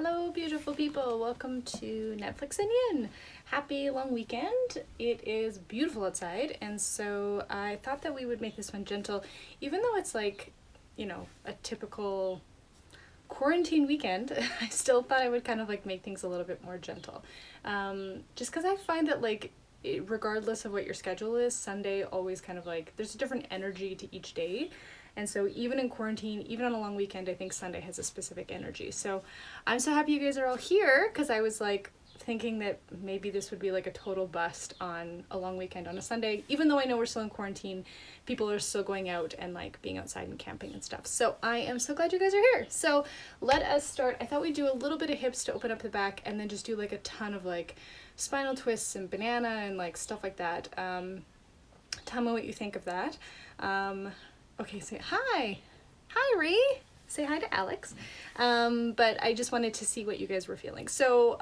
Hello, beautiful people. Welcome to Netflix Yin. Happy long weekend. It is beautiful outside, and so I thought that we would make this one gentle, even though it's like, you know, a typical quarantine weekend. I still thought I would kind of like make things a little bit more gentle. Just because I find that regardless of what your schedule is, Sunday always kind of like, there's a different energy to each day. And so even in quarantine, even on a long weekend, I think Sunday has a specific energy. So I'm so happy you guys are all here, because I was like thinking that maybe this would be like a total bust on a long weekend on a Sunday. Even though I know we're still in quarantine, people are still going out and like being outside and camping and stuff. So I am so glad you guys are here. So let us start. I thought we'd do a little bit of hips to open up the back, and then just do like a ton of like spinal twists and banana and like stuff like that. Tell me what you think of that. Okay, say hi. Hi, Ree. Say hi to Alex. But I just wanted to see what you guys were feeling. So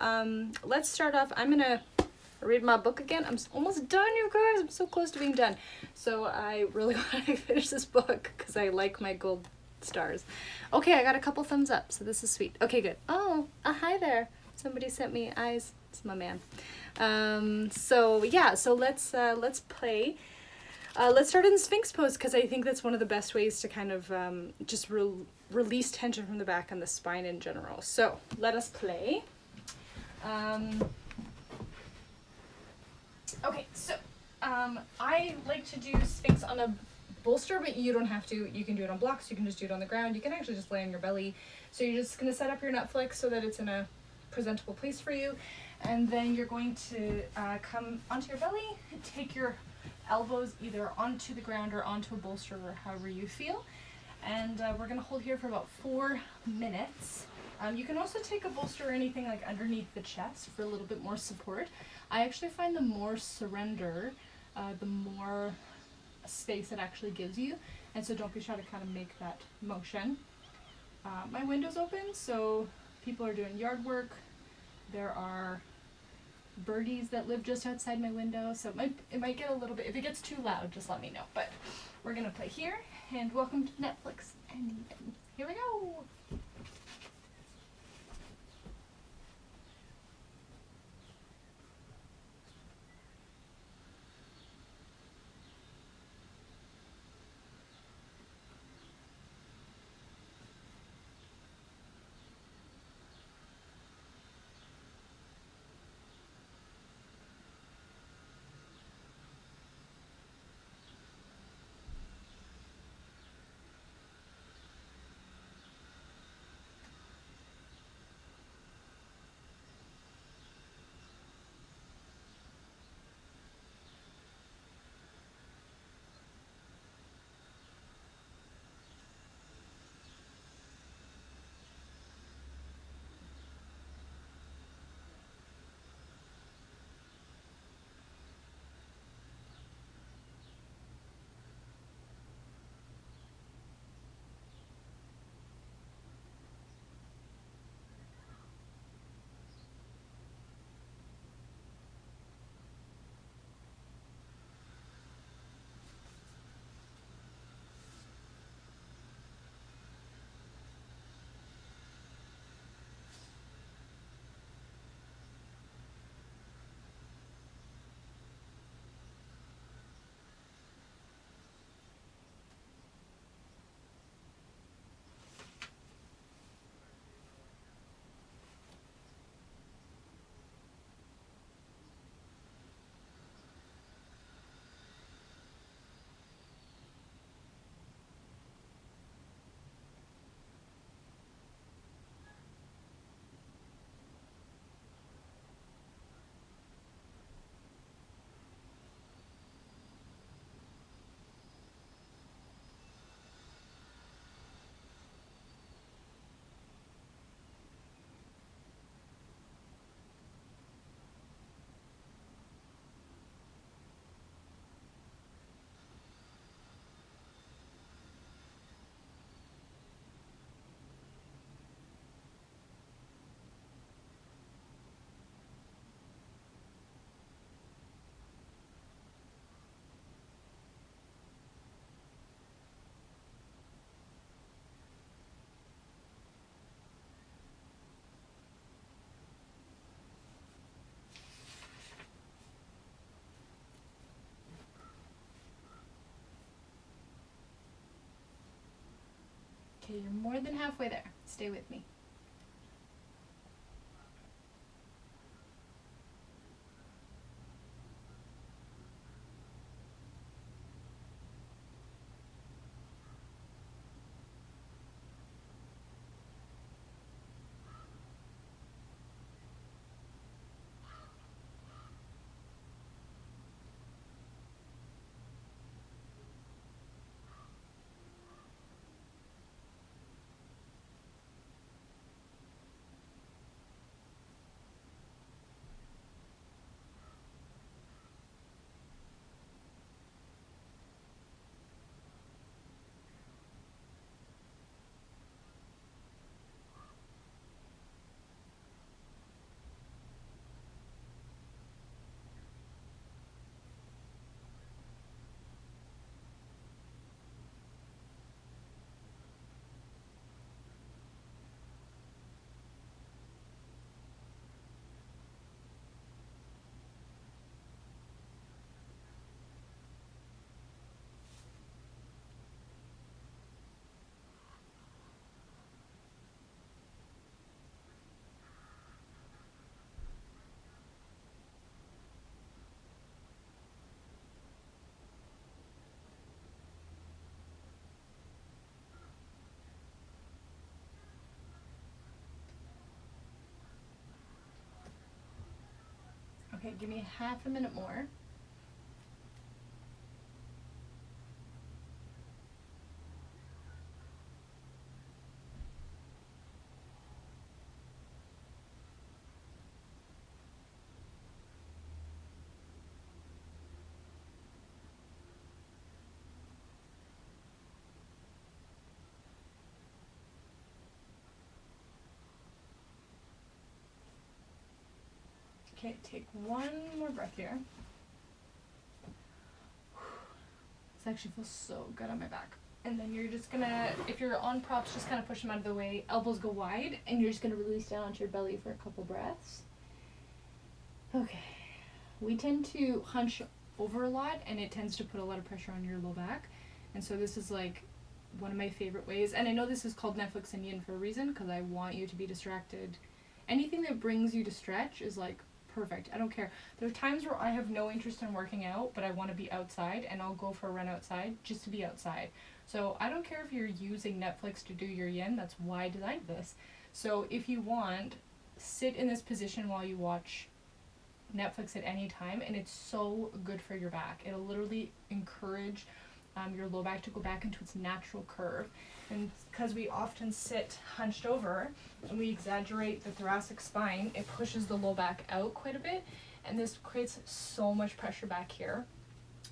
let's start off. I'm gonna read my book again. I'm almost done, you guys. I'm so close to being done. So I really want to finish this book because I like my gold stars. Okay, I got a couple thumbs up, so this is sweet. Okay, good. Oh, hi there. Somebody sent me eyes. It's my man. So yeah, so let's play. Let's start in the Sphinx pose, because I think that's one of the best ways to kind of just release tension from the back and the spine in general. So let us play. Okay, so I like to do Sphinx on a bolster, but you don't have to. You can do it on blocks, you can just do it on the ground, you can actually just lay on your belly. So you're just going to set up your Netflix so that it's in a presentable place for you, and then you're going to come onto your belly, take your elbows either onto the ground or onto a bolster, or however you feel, and we're going to hold here for about 4 minutes. You can also take a bolster or anything like underneath the chest for a little bit more support. I actually find the more surrender, the more space it actually gives you, and so don't be shy to kind of make that motion. My window's open, so people are doing yard work. There are birdies that live just outside my window, so it might get a little bit, if it gets too loud, just let me know. But we're gonna play here, and welcome to Netflix, and here we go. Okay, you're more than halfway there. Stay with me. Okay, give me half a minute more. Okay, take one more breath here. This actually feels so good on my back. And then you're just gonna, if you're on props, just kind of push them out of the way. Elbows go wide, and you're just gonna release down onto your belly for a couple breaths. Okay. We tend to hunch over a lot, and it tends to put a lot of pressure on your low back. And so this is like one of my favorite ways. And I know this is called Netflix Yin for a reason, because I want you to be distracted. Anything that brings you to stretch is like perfect. I don't care. There are times where I have no interest in working out, but I want to be outside, and I'll go for a run outside just to be outside. So I don't care if you're using Netflix to do your yin. That's why I designed this. So if you want, sit in this position while you watch Netflix at any time, and it's so good for your back. It'll literally encourage your low back to go back into its natural curve. And because we often sit hunched over and we exaggerate the thoracic spine, it pushes the low back out quite a bit, and this creates so much pressure back here.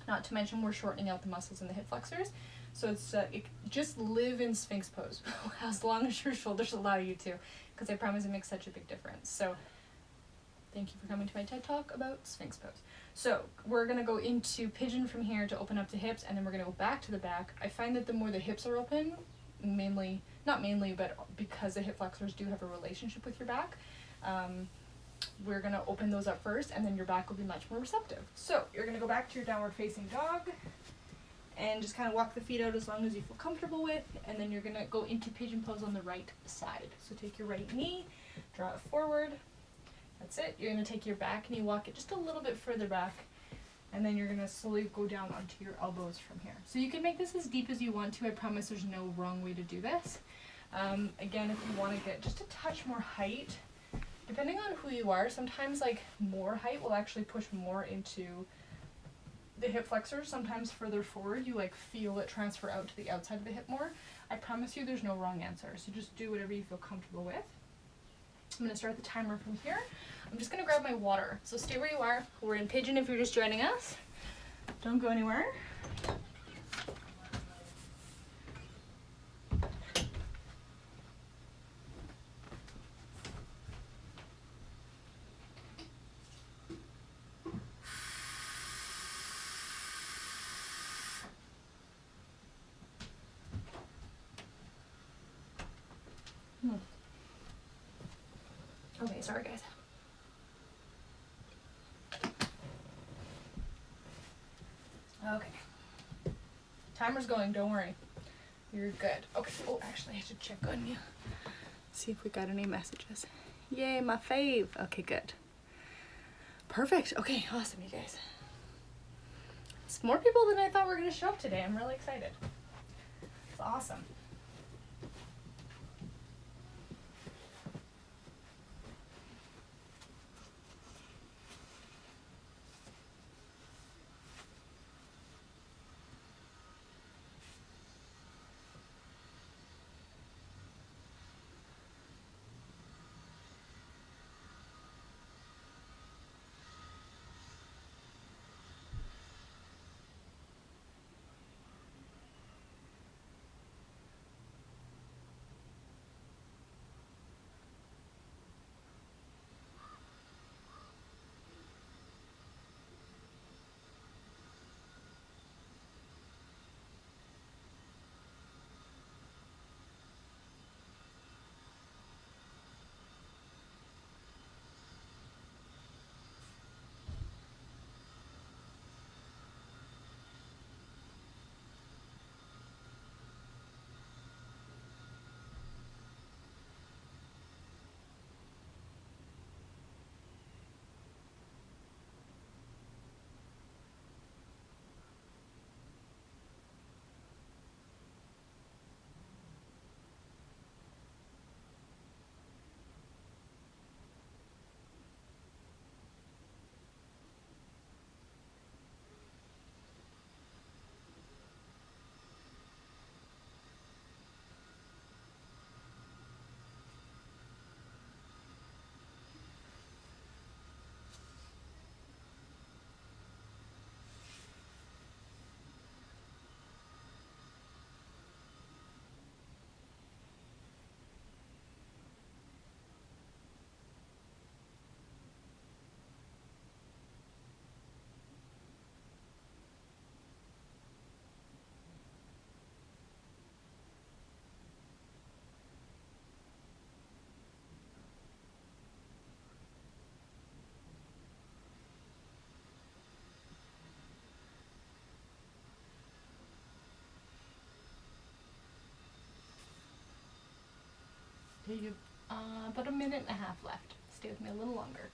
Not to mention we're shortening out the muscles in the hip flexors. So it's just live in Sphinx pose as long as your shoulders allow you to, because I promise it makes such a big difference. So thank you for coming to my TED Talk about Sphinx pose. So we're going to go into Pigeon from here to open up the hips, and then we're going to go back to the back. I find that the more the hips are open, not mainly, but because the hip flexors do have a relationship with your back, we're going to open those up first, and then your back will be much more receptive. So you're going to go back to your downward facing dog, and just kind of walk the feet out as long as you feel comfortable with, and then you're going to go into Pigeon pose on the right side. So take your right knee, draw it forward. That's it. You're going to take your back knee, walk it just a little bit further back, and then you're going to slowly go down onto your elbows from here. So you can make this as deep as you want to. I promise there's no wrong way to do this. Again, if you want to get just a touch more height, depending on who you are, sometimes like more height will actually push more into the hip flexors. Sometimes further forward, you like feel it transfer out to the outside of the hip more. I promise you there's no wrong answer. So just do whatever you feel comfortable with. I'm going to start the timer from here. I'm just going to grab my water. So stay where you are. We're in Pigeon if you're just joining us. Don't go anywhere. Okay, sorry guys. Okay. Timer's going, don't worry. You're good. Okay. Oh, actually, I should check on you. See if we got any messages. Yay, my fave. Okay, good. Perfect. Okay, awesome, you guys. It's more people than I thought were going to show up today. I'm really excited. It's awesome. You've about a minute and a half left. Stay with me a little longer.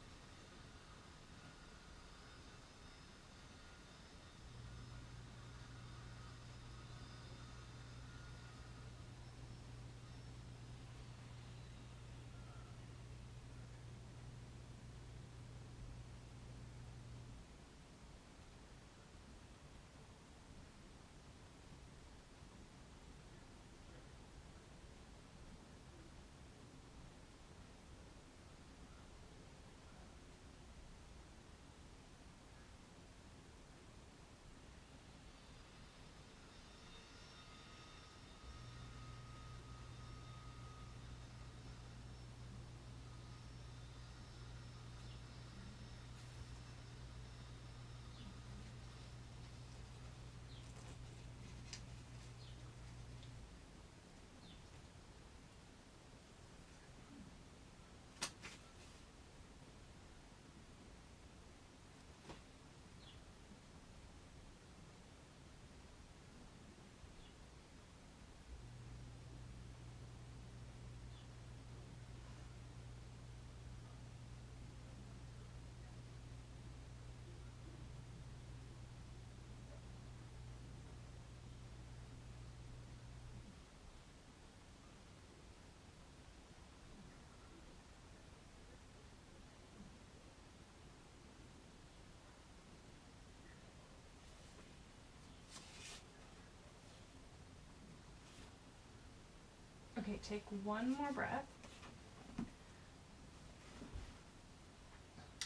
Okay, take one more breath.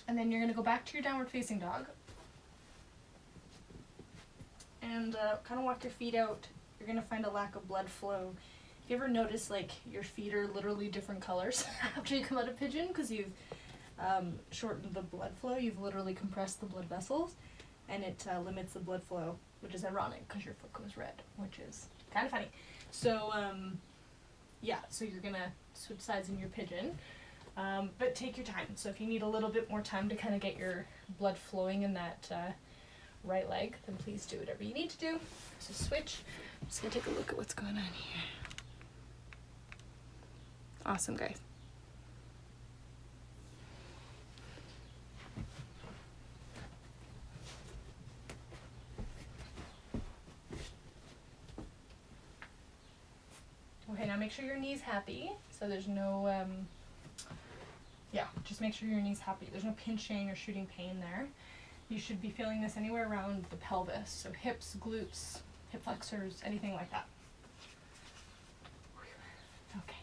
And then you're going to go back to your downward facing dog. And kind of walk your feet out. You're going to find a lack of blood flow. If you ever notice like your feet are literally different colors after you come out of pigeon because you've shortened the blood flow, you've literally compressed the blood vessels, and it limits the blood flow, which is ironic because your foot goes red, which is kind of funny. So yeah, so you're gonna switch sides in your pigeon, but take your time. So if you need a little bit more time to kind of get your blood flowing in that right leg, then please do whatever you need to do. So switch, Just gonna take a look at what's going on here. Awesome, guys. Okay, now make sure your knee's happy. So there's no, just make sure your knee's happy. There's no pinching or shooting pain there. You should be feeling this anywhere around the pelvis. So hips, glutes, hip flexors, anything like that. Okay.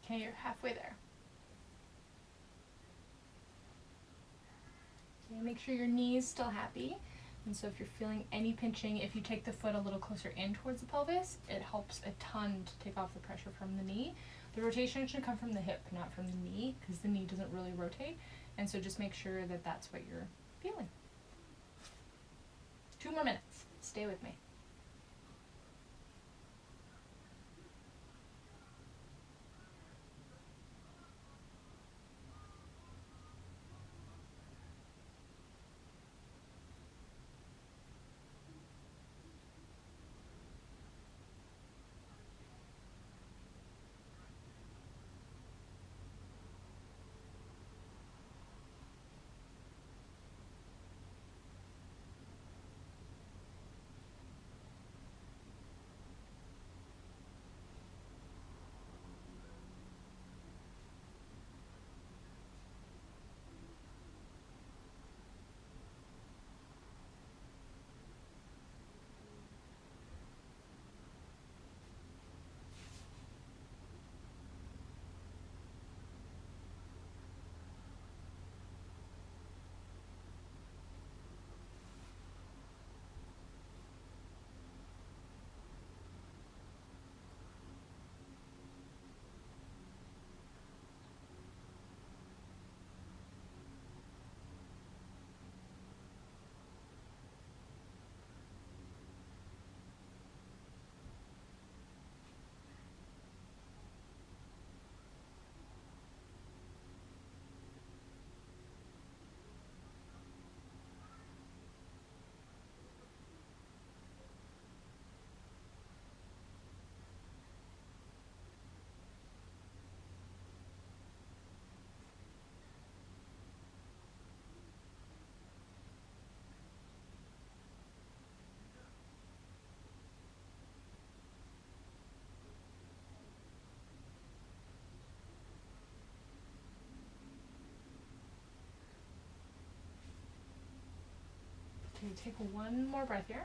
Okay, you're halfway there. Okay, make sure your knee is still happy. And so if you're feeling any pinching, if you take the foot a little closer in towards the pelvis, it helps a ton to take off the pressure from the knee. The rotation should come from the hip, not from the knee, because the knee doesn't really rotate. And so just make sure that that's what you're feeling. 2 more minutes. Stay with me. Okay, take one more breath here.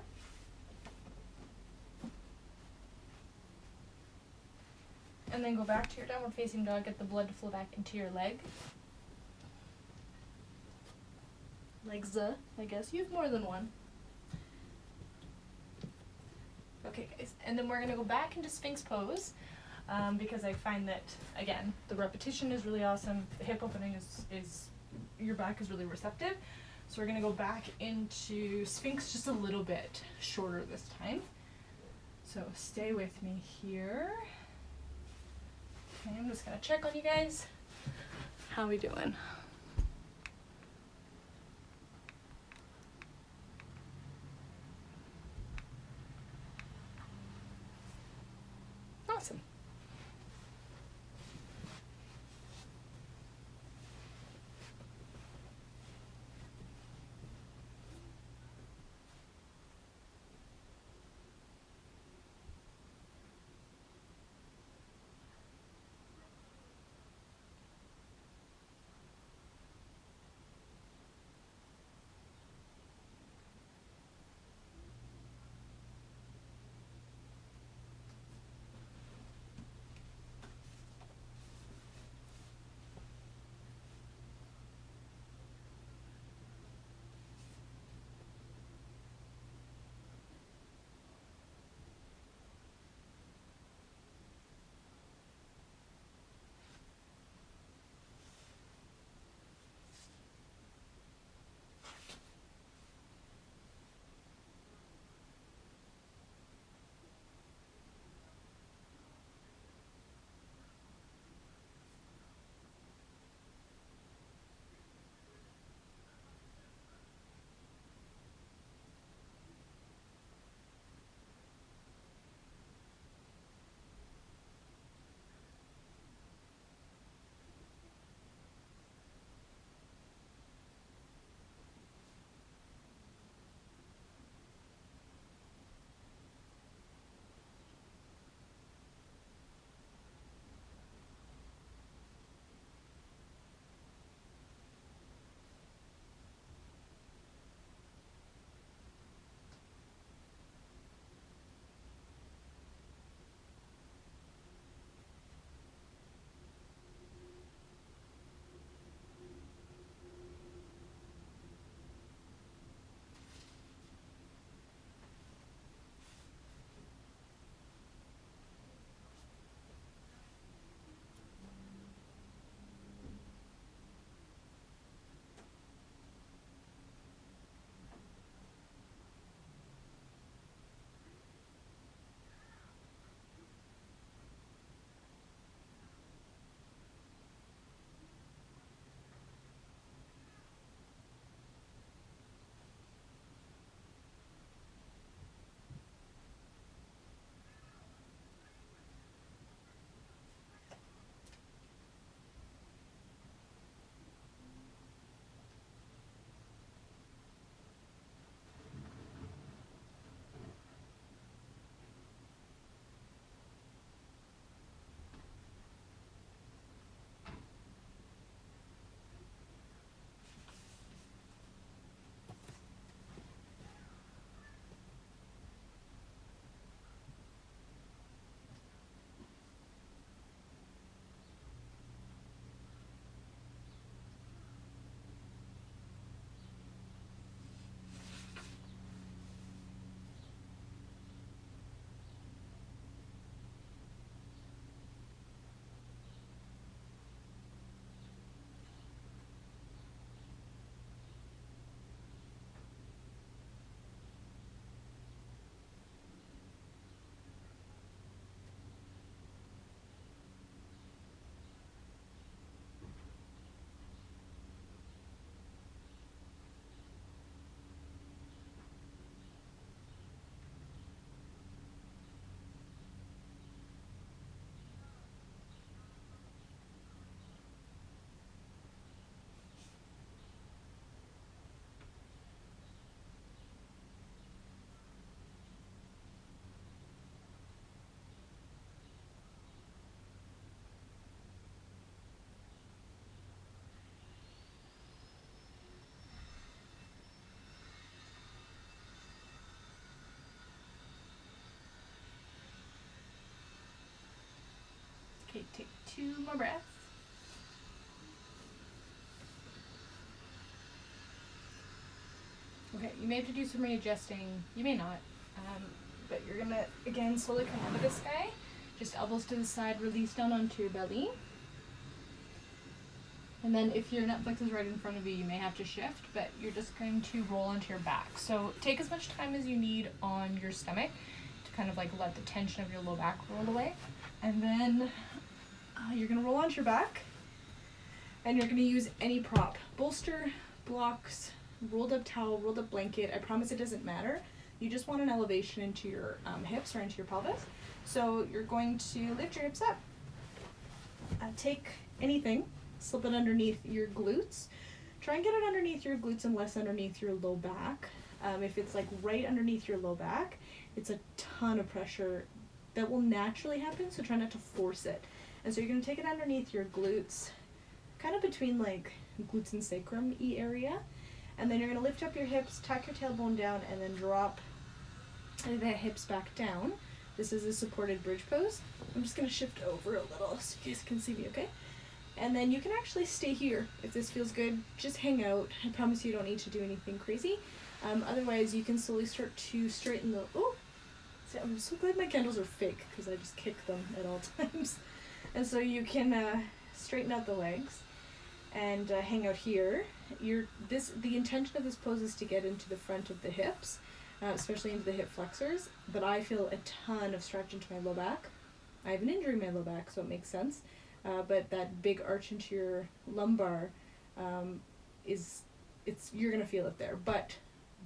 And then go back to your downward facing dog, get the blood to flow back into your leg. Legs, I guess. You have more than one. Okay, guys. And then we're going to go back into Sphinx pose because I find that, again, the repetition is really awesome. The hip opening is your back is really receptive. So we're going to go back into Sphinx just a little bit shorter this time. So stay with me here. Okay, I'm just going to check on you guys. How we doing? Awesome. 2 more breaths. Okay, you may have to do some readjusting. You may not. But you're gonna, again, slowly come out of this guy. Just elbows to the side, release down onto your belly. And then if your Netflix is right in front of you, you may have to shift, but you're just going to roll onto your back. So take as much time as you need on your stomach to kind of like let the tension of your low back roll away. And then you're gonna roll onto your back, and you're gonna use any prop. Bolster, blocks, rolled up towel, rolled up blanket. I promise it doesn't matter. You just want an elevation into your hips or into your pelvis. So you're going to lift your hips up. Take anything, slip it underneath your glutes. Try and get it underneath your glutes and less underneath your low back. If it's like right underneath your low back, it's a ton of pressure that will naturally happen, so try not to force it. And so you're going to take it underneath your glutes, kind of between like glutes and sacrum-y area. And then you're going to lift up your hips, tuck your tailbone down, and then drop the hips back down. This is a supported bridge pose. I'm just going to shift over a little so you guys can see me, okay? And then you can actually stay here if this feels good. Just hang out. I promise you don't need to do anything crazy. Otherwise, you can slowly start to straighten the... Oh! See, I'm so glad my candles are fake because I just kick them at all times. And so you can straighten out the legs and hang out here. The intention of this pose is to get into the front of the hips, especially into the hip flexors, but I feel a ton of stretch into my low back. I have an injury in my low back, so it makes sense. But that big arch into your lumbar you're gonna feel it there. But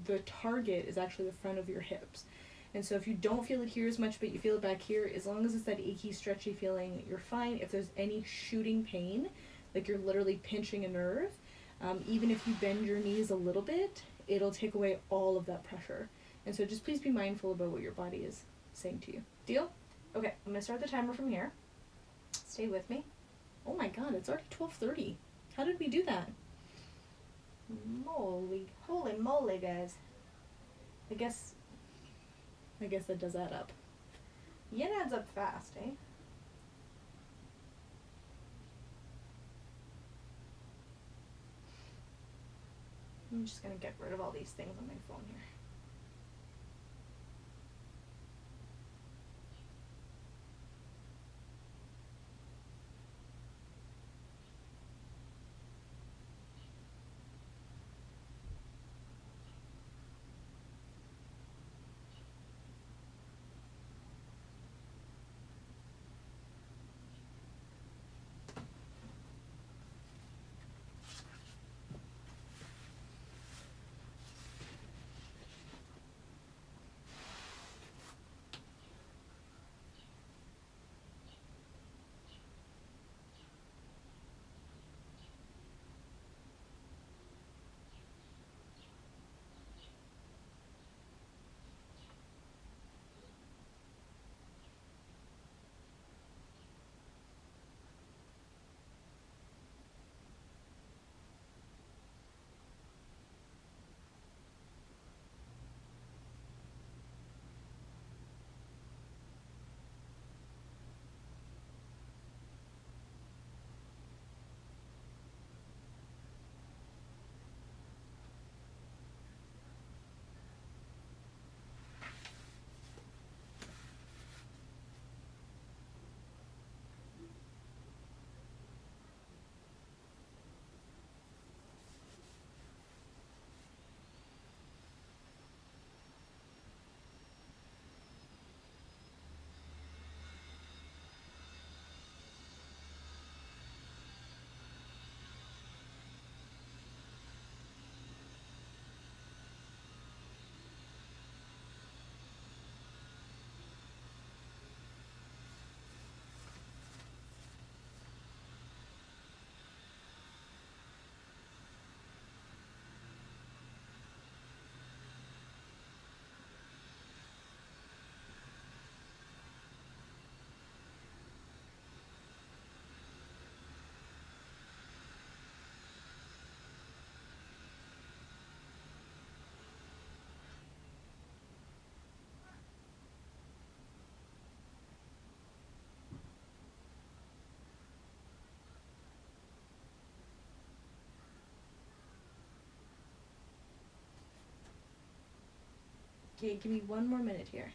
the target is actually the front of your hips. And so if you don't feel it here as much, but you feel it back here, as long as it's that achy, stretchy feeling, you're fine. If there's any shooting pain, like you're literally pinching a nerve, even if you bend your knees a little bit, it'll take away all of that pressure. And so just please be mindful about what your body is saying to you. Deal? Okay, I'm gonna start the timer from here. Stay with me. Oh my god, it's already 12:30. How did we do that? Holy moly, guys. I guess that does add up. Yin adds up fast, eh? I'm just gonna get rid of all these things on my phone here. Okay, give me 1 more minute here.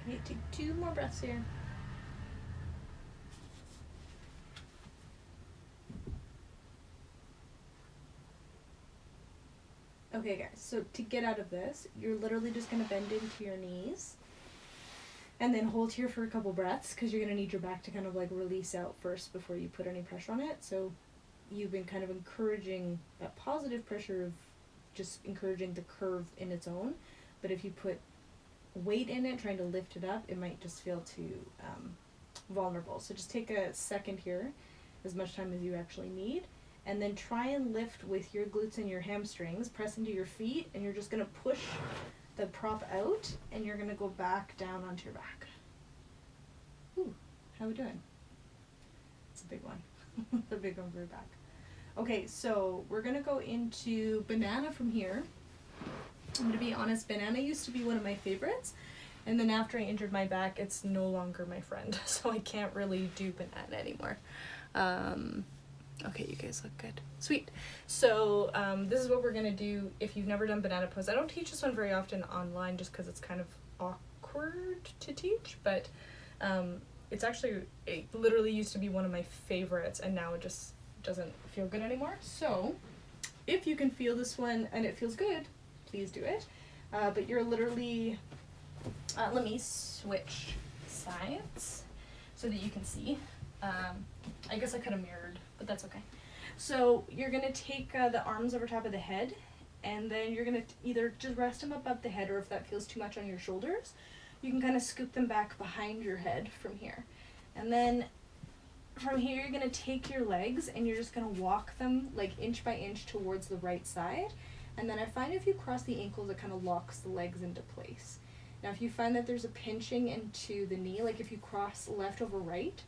Okay, take 2 more breaths here. Okay guys, so to get out of this, you're literally just going to bend into your knees and then hold here for a couple breaths because you're going to need your back to kind of like release out first before you put any pressure on it. So you've been kind of encouraging that positive pressure of just encouraging the curve in its own, but if you put weight in it, trying to lift it up, it might just feel too vulnerable. So just take a second here, as much time as you actually need, and then try and lift with your glutes and your hamstrings, press into your feet, and you're just going to push the prop out, and you're going to go back down onto your back. Ooh, how are we doing? It's a big one. A big one for your back. Okay, so we're going to go into banana from here. I'm going to be honest, banana used to be one of my favorites, and then after I injured my back, it's no longer my friend, so I can't really do banana anymore. Okay, you guys look good. Sweet. So this is what we're going to do if you've never done banana pose. I don't teach this one very often online just because it's kind of awkward to teach, but it's actually, it literally used to be one of my favorites, and now it just doesn't feel good anymore. So if you can feel this one and it feels good, please do it. But you're literally, let me switch sides so that you can see. I guess I could have mirrored, but that's okay. So you're going to take the arms over top of the head, and then you're going to either just rest them above the head, or if that feels too much on your shoulders, you can kind of scoop them back behind your head from here. And then from here, you're going to take your legs and you're just going to walk them like inch by inch towards the right side. And then I find if you cross the ankles, it kind of locks the legs into place. Now, if you find that there's a pinching into the knee, like if you cross left over right,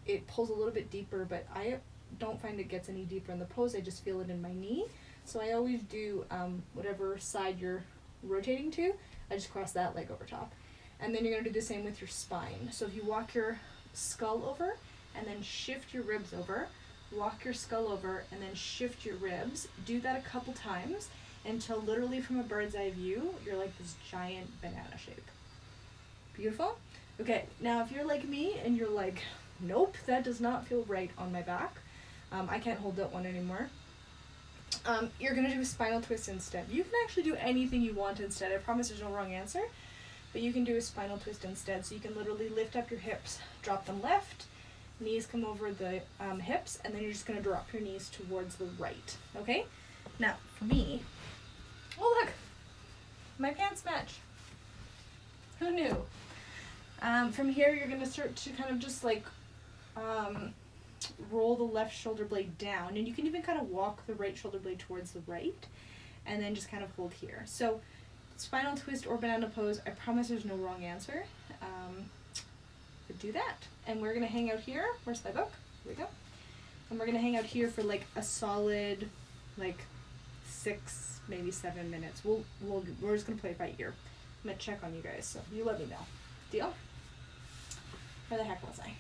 it pulls a little bit deeper, but I don't find it gets any deeper in the pose. I just feel it in my knee. So I always do whatever side you're rotating to, I just cross that leg over top. And then you're going to do the same with your spine. So if you walk your skull over and then shift your ribs over, walk your skull over and then shift your ribs, do that a couple times until literally from a bird's eye view, you're like this giant banana shape. Beautiful? Okay, now if you're like me and you're like, nope, that does not feel right on my back, I can't hold that one anymore, you're going to do a spinal twist instead. You can actually do anything you want instead. I promise there's no wrong answer, but you can do a spinal twist instead. So you can literally lift up your hips, drop them left, knees come over the hips, and then you're just going to drop your knees towards the right, okay? Now, for me, oh look, my pants match. Who knew? From here, you're going to start to kind of just like roll the left shoulder blade down, and you can even kind of walk the right shoulder blade towards the right, and then just kind of hold here. So, spinal twist or banana pose, I promise there's no wrong answer. But do that. And we're going to hang out here. Where's my book? Here we go. And we're going to hang out here for like a solid, like 6, maybe 7 minutes. We're just going to play it by ear. I'm going to check on you guys, so you let me know. Deal? Where the heck was I?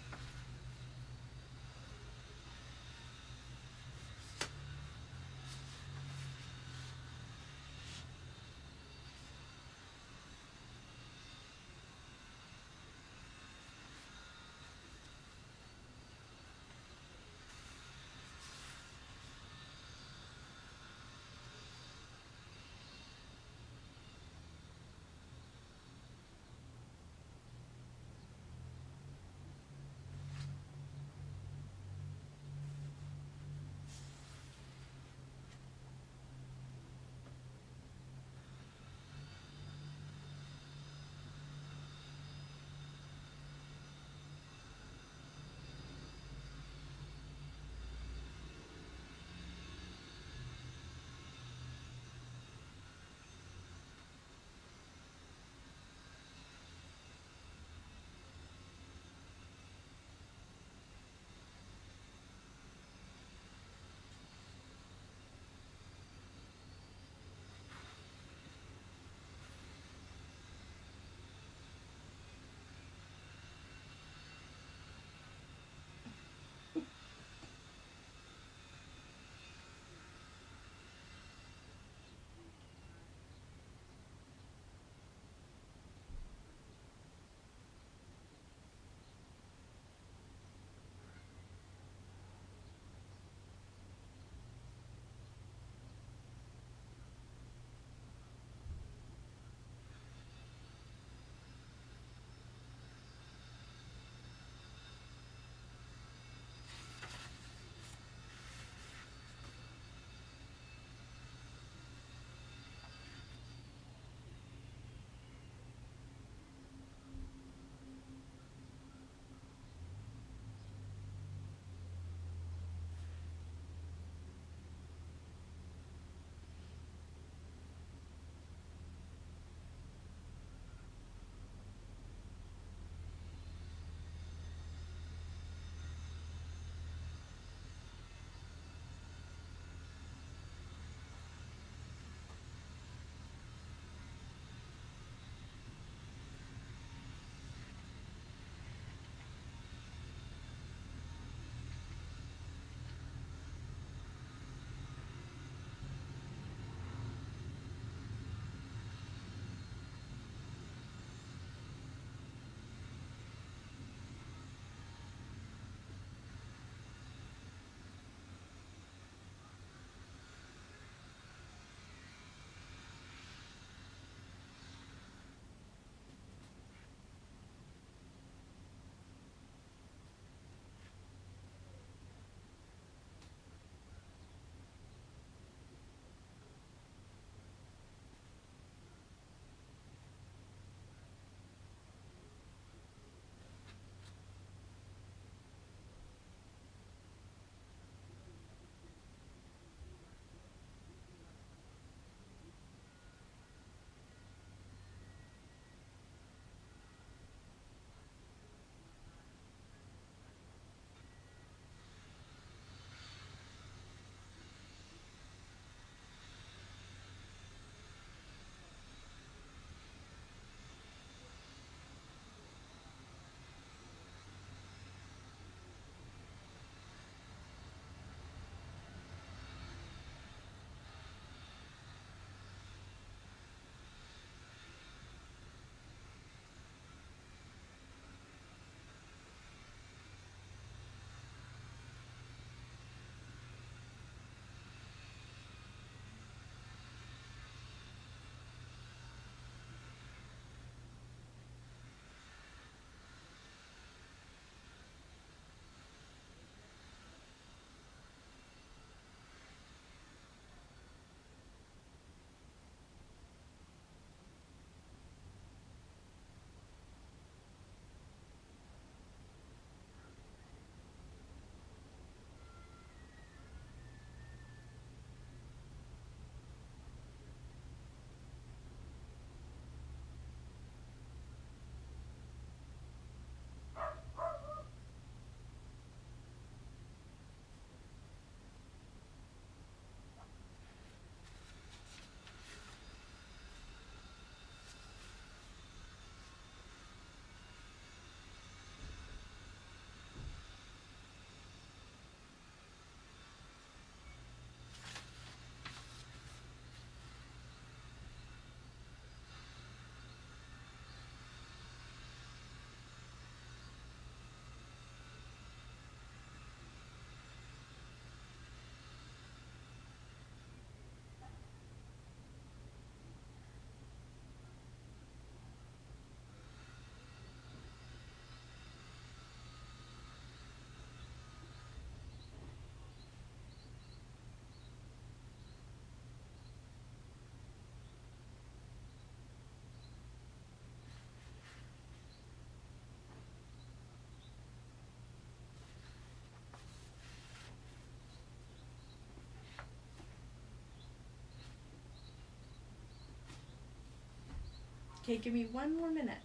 Okay, give me 1 more minute.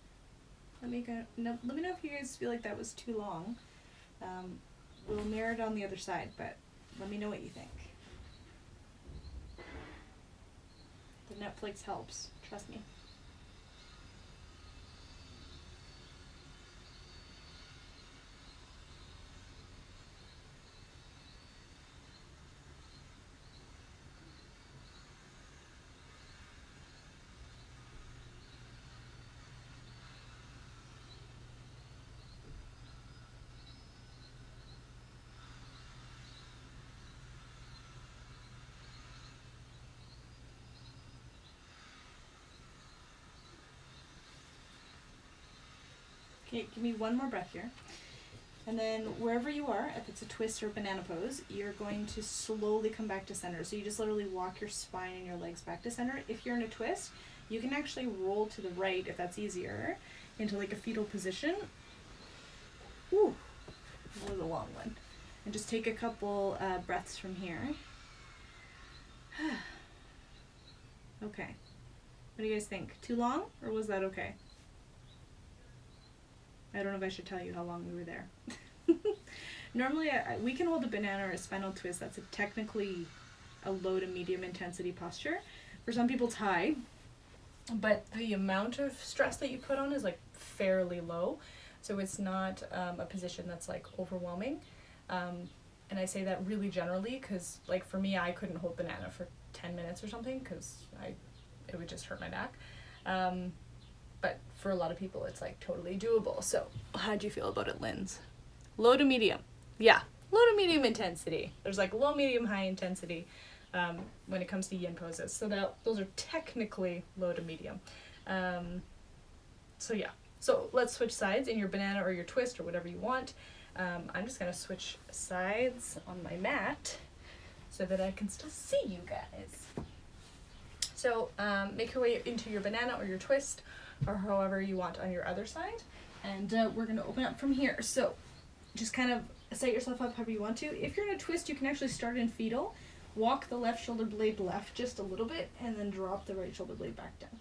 Let me go. No, let me know if you guys feel like that was too long. We'll mirror it on the other side, but let me know what you think. The Netflix helps. Trust me. Okay, give me one more breath here. And then wherever you are, if it's a twist or banana pose, you're going to slowly come back to center. So you just literally walk your spine and your legs back to center. If you're in a twist, you can actually roll to the right, if that's easier, into like a fetal position. Ooh, that was a long one. And just take a couple breaths from here. Okay. What do you guys think? Too long, or was that okay? I don't know if I should tell you how long we were there. Normally, we can hold a banana or a spinal twist. That's technically a low to medium intensity posture. For some people, it's high, but the amount of stress that you put on is like fairly low. So it's not a position that's like overwhelming. And I say that really generally because like for me, I couldn't hold banana for 10 minutes or something because it would just hurt my back. But for a lot of people, it's like totally doable. So how'd you feel about it, Linz? Low to medium. Yeah, low to medium intensity. There's like low, medium, high intensity when it comes to yin poses. So those are technically low to medium. So yeah, so let's switch sides in your banana or your twist or whatever you want. I'm just gonna switch sides on my mat so that I can still see you guys. So make your way into your banana or your twist or however you want on your other side. And we're gonna open up from here. So just kind of set yourself up however you want to. If you're in a twist, you can actually start in fetal, walk the left shoulder blade left just a little bit, and then drop the right shoulder blade back down.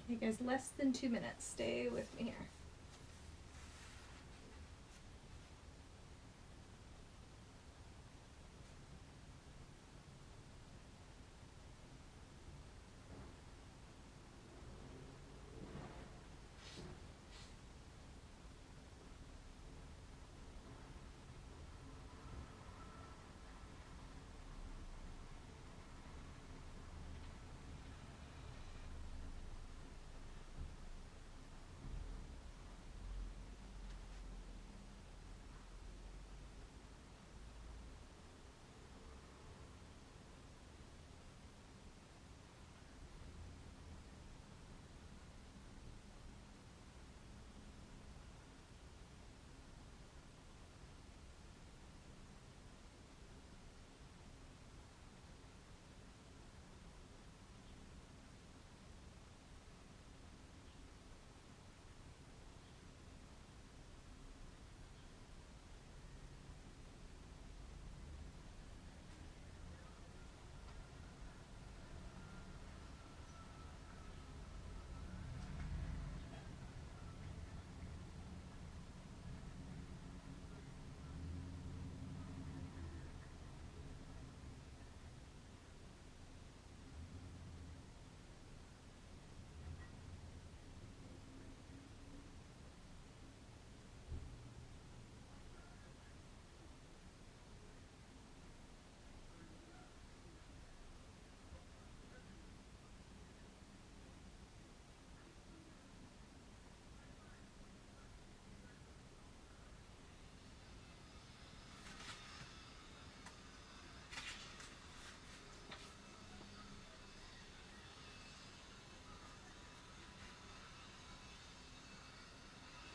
Okay guys, less than 2 minutes. Stay with me here.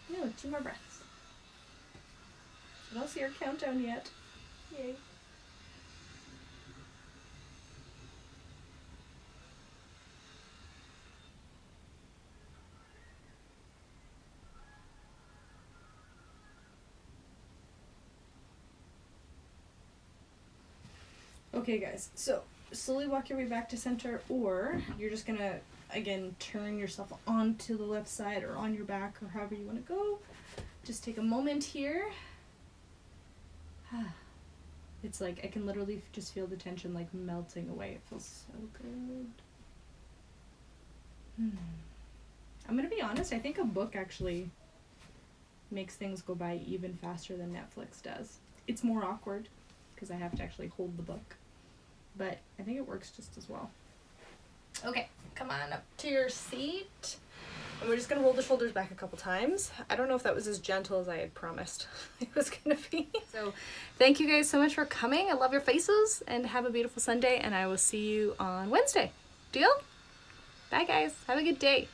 No, 2 more breaths. I don't see our countdown yet. Yay. Okay guys, so slowly walk your way back to center, or you're just gonna, again, turn yourself onto the left side or on your back or however you want to go. Just take a moment here. It's like I can literally just feel the tension like melting away. It feels so good. I'm gonna be honest, I think a book actually makes things go by even faster than Netflix does. It's more awkward because I have to actually hold the book, but I think it works just as well. Okay, come on up to your seat. And we're just gonna roll the shoulders back a couple times. I don't know if that was as gentle as I had promised it was gonna be. So thank you guys so much for coming. I love your faces, and have a beautiful Sunday, and I will see you on Wednesday. Deal? Bye guys, have a good day.